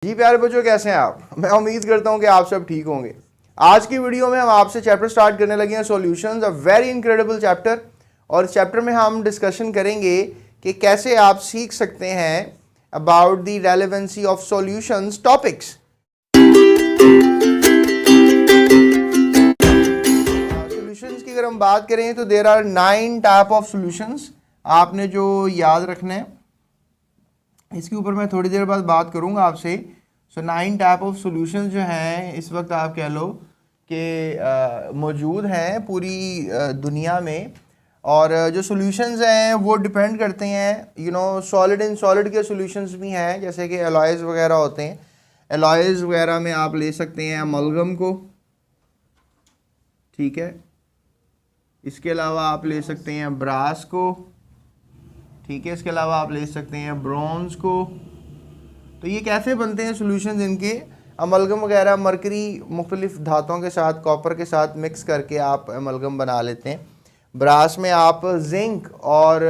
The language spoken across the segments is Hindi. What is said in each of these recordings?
जी प्यारे बच्चों, कैसे हैं आप? मैं उम्मीद करता हूं कि आप सब ठीक होंगे। आज की वीडियो में हम आपसे चैप्टर स्टार्ट करने लगे हैं solutions, a very incredible chapter. और इस चैप्टर में हम डिस्कशन करेंगे कि कैसे आप सीख सकते हैं about the relevancy of solutions topics. Solutions की अगर हम बात करें तो there are 9 type of solutions. आपने जो याद रखना है, इसके ऊपर मैं थोड़ी देर बाद बात करूंगा आपसे। सो 9 टाइप ऑफ सॉल्यूशंस जो हैं इस वक्त आप कह लो कि मौजूद हैं पूरी दुनिया में। और जो सॉल्यूशंस हैं वो डिपेंड करते हैं सॉलिड इन सॉलिड के सॉल्यूशंस भी हैं, जैसे कि एलॉयज़ वगैरह होते हैं। एलॉयज़ वगैरह में आप ले सकते हैं अमलगम को, ठीक है। इसके अलावा आप ले सकते हैं ब्रास को, ठीक है। इसके अलावा आप ले सकते हैं ब्रॉन्ज को। तो ये कैसे बनते हैं सॉल्यूशंस इनके? अमलगम वगैरह मरकरी मुख्तलिफ धातुओं के साथ, कॉपर के साथ मिक्स करके आप अमलगम बना लेते हैं। ब्रास में आप जिंक और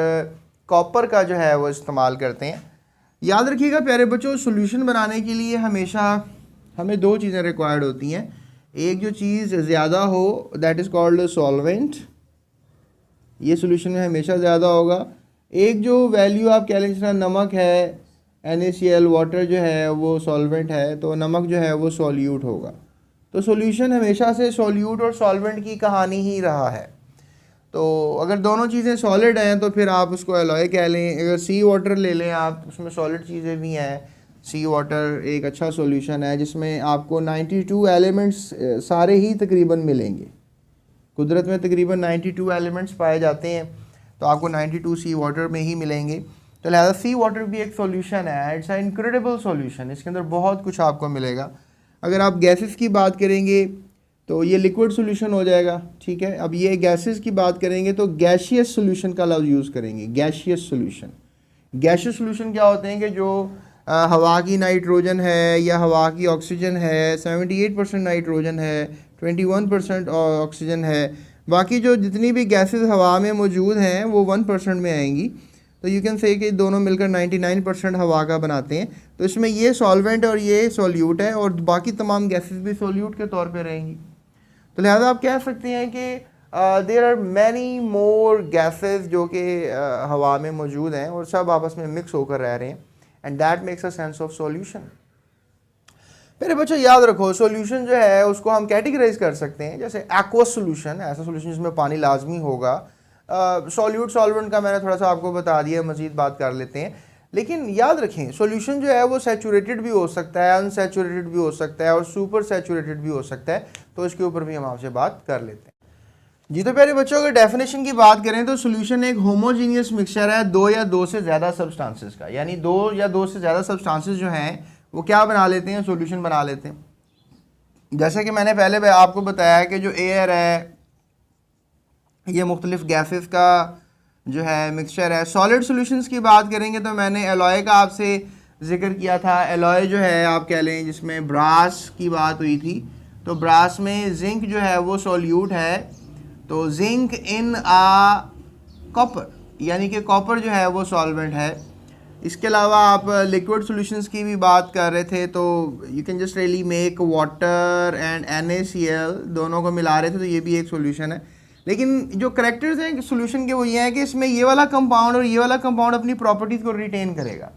कॉपर का जो है वो इस्तेमाल करते हैं। याद रखिएगा प्यारे बच्चों, सॉल्यूशन बनाने के लिए हमेशा हमें 2 चीज़ें रिक्वायर्ड होती हैं। एक जो चीज़ ज़्यादा हो दैट इज़ कॉल्ड सॉल्वेंट, ये सॉल्यूशन में हमेशा ज़्यादा होगा। एक जो वैल्यू आप कह लें, जिस तरह नमक है, NaCl वाटर जो है वो सॉल्वेंट है, तो नमक जो है वो सॉल्यूट होगा। तो सॉल्यूशन हमेशा से सॉल्यूट और सॉल्वेंट की कहानी ही रहा है। तो अगर दोनों चीज़ें सॉलिड हैं तो फिर आप उसको एलॉय कह लें। अगर सी वाटर ले लें आप, उसमें सॉलिड चीज़ें भी हैं। सी वाटर एक अच्छा सॉल्यूशन है जिसमें आपको 92 एलिमेंट्स सारे ही तकरीबन मिलेंगे। कुदरत में तकरीबन 92 एलिमेंट्स पाए जाते हैं, तो आपको 92 सी वाटर में ही मिलेंगे। तो लिहाजा सी वाटर भी एक सॉल्यूशन है। इट्स अ इनक्रेडिबल सॉल्यूशन, इसके अंदर बहुत कुछ आपको मिलेगा। अगर आप गैसेस की बात करेंगे तो ये लिक्विड सॉल्यूशन हो जाएगा, ठीक है। अब ये गैसेस की बात करेंगे तो गैशियस सॉल्यूशन का लफ्ज़ यूज़ करेंगे, गैशियस सॉल्यूशन। गैशियस सॉल्यूशन क्या होते हैं कि जो हवा की नाइट्रोजन है या हवा की ऑक्सीजन है, 78% नाइट्रोजन है, 21% ऑक्सीजन है, बाकी जो जितनी भी गैसेस हवा में मौजूद हैं वो 1% में आएंगी। तो यू कैन से कि दोनों मिलकर 99% हवा का बनाते हैं। तो इसमें ये सॉल्वेंट और ये सॉल्यूट है, और बाकी तमाम गैसेस भी सॉल्यूट के तौर पे रहेंगी। तो लिहाजा आप कह सकते हैं कि there are many more gases जो कि हवा में मौजूद हैं और सब आपस में मिक्स होकर रह रहे हैं, and that makes a sense of solution. मेरे बच्चों याद रखो, सॉल्यूशन जो है उसको हम कैटेगराइज कर सकते हैं। जैसे एक्वस सॉल्यूशन, ऐसा सॉल्यूशन जिसमें पानी लाजमी होगा। सॉल्यूट सॉल्वेंट का मैंने थोड़ा सा आपको बता दिया, मज़ीद बात कर लेते हैं। लेकिन याद रखें, सॉल्यूशन जो है वो सैचुरेटेड भी हो सकता है, अनसैचुरेटेड भी हो सकता है और सुपर सैचुरेटेड भी हो सकता है। तो इसके ऊपर भी हम आपसे बात कर लेते हैं। जी तो प्यारे बच्चों, अगर डेफिनेशन की बात करें तो सॉल्यूशन एक होमोजीनियस मिक्सचर है 2 या 2 से ज़्यादा सब्सटेंसेस का। यानी 2 या 2 से ज़्यादा सब्सटेंसेस जो हैं वो क्या बना लेते हैं, सॉल्यूशन बना लेते हैं। जैसे कि मैंने पहले आपको बताया कि जो एयर है ये मुख्तलिफ गैसेस का जो है मिक्सचर है। सॉलिड सॉल्यूशंस की बात करेंगे तो मैंने एलॉय का आपसे जिक्र किया था। एलॉय जो है आप कह लें, जिसमें ब्रास की बात हुई थी, तो ब्रास में जिंक जो है वो सॉल्यूट है। तो जिंक इन आ कॉपर, यानी कि कॉपर जो है वो सॉल्वेंट है। इसके अलावा आप लिक्विड सॉल्यूशंस की भी बात कर रहे थे, तो you can just really make water and NaCl, दोनों को मिला रहे थे, तो ये भी एक सॉल्यूशन है। लेकिन जो करैक्टर्स हैं सॉल्यूशन के वो ये हैं कि इसमें ये वाला कंपाउंड और ये वाला कंपाउंड अपनी प्रॉपर्टीज़ को रिटेन करेगा।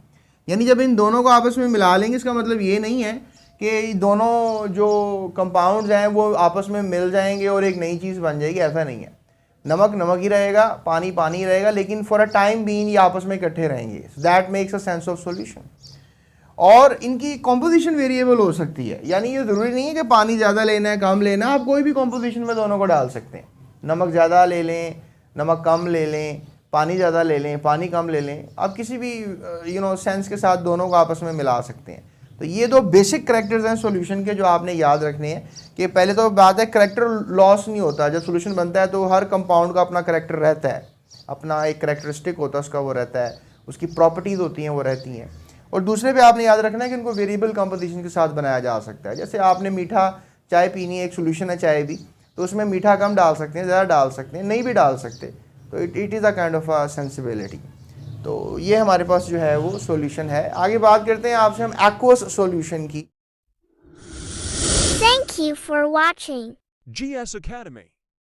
यानी जब इन दोनों को आपस में मिला लेंगे, इसका मतलब ये नहीं है कि दोनों जो कंपाउंड्स हैं वो आपस में मिल जाएंगे और एक नई चीज़ बन जाएगी, ऐसा नहीं है। नमक नमक ही रहेगा, पानी पानी ही रहेगा, लेकिन फॉर अ टाइम बीइंग ये आपस में इकट्ठे रहेंगे। That makes a sense of solution. और इनकी कॉम्पोजिशन वेरिएबल हो सकती है, यानी ये ज़रूरी नहीं है कि पानी ज़्यादा लेना है कम लेना, आप कोई भी कॉम्पोजिशन में दोनों को डाल सकते हैं। नमक ज़्यादा ले लें, नमक कम ले लें, पानी ज़्यादा ले लें, पानी कम ले लें, आप किसी भी सेंस के साथ दोनों को आपस में मिला सकते हैं। तो ये 2 बेसिक करैक्टर्स हैं सॉल्यूशन के जो आपने याद रखने हैं। कि पहले तो बात है, करैक्टर लॉस नहीं होता। जब सॉल्यूशन बनता है तो हर कंपाउंड का अपना करैक्टर रहता है, अपना एक करैक्टरिस्टिक होता है उसका, वो रहता है, उसकी प्रॉपर्टीज़ होती हैं वो रहती हैं। और दूसरे पे आपने याद रखना है कि उनको वेरिएबल कंपोजिशन के साथ बनाया जा सकता है। जैसे आपने मीठा चाय पीनी है, एक सॉल्यूशन है चाय भी, तो उसमें मीठा कम डाल सकते हैं, ज़्यादा डाल सकते हैं, नहीं भी डाल सकते। तो it is a kind of a sensibility. तो ये हमारे पास जो है वो सॉल्यूशन है। आगे बात करते हैं आपसे हम एक्वस सॉल्यूशन की। Thank you for watching GS Academy.